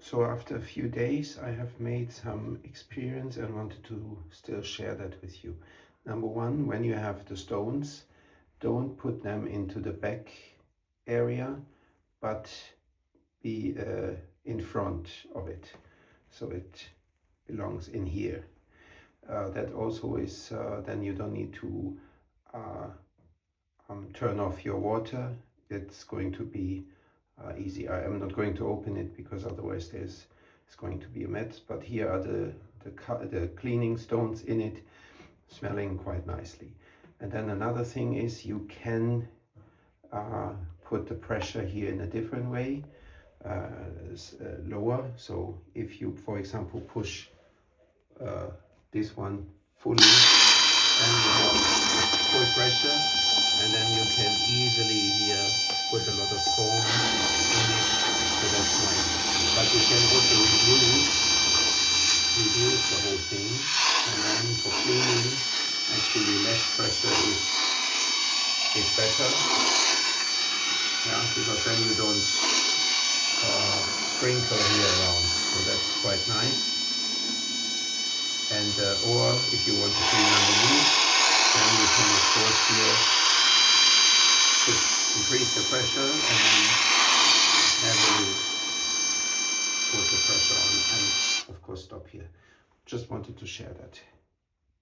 So after a few days, I have made some experience and wanted to still share that with you. Number one, when you have the stones, don't put them into the back area, but be in front of it. So it belongs in here. That also is, then you don't need to turn off your water. It's going to be easy. I am not going to open it because otherwise it's going to be a mess. But here are the cleaning stones in it, smelling quite nicely. And then another thing is you can put the pressure here in a different way, lower. So if you, for example, push this one fully, then you have full pressure, and then you can easily here put a lot of foam in it, so that's nice. But you can also reduce the whole thing, and then for cleaning, actually less pressure is better, yeah, because then you don't sprinkle here around, so that's quite nice. And or if you want to clean underneath, then you can of course here increase the pressure and then heavily put the pressure on, and of course stop here. Just wanted to share that.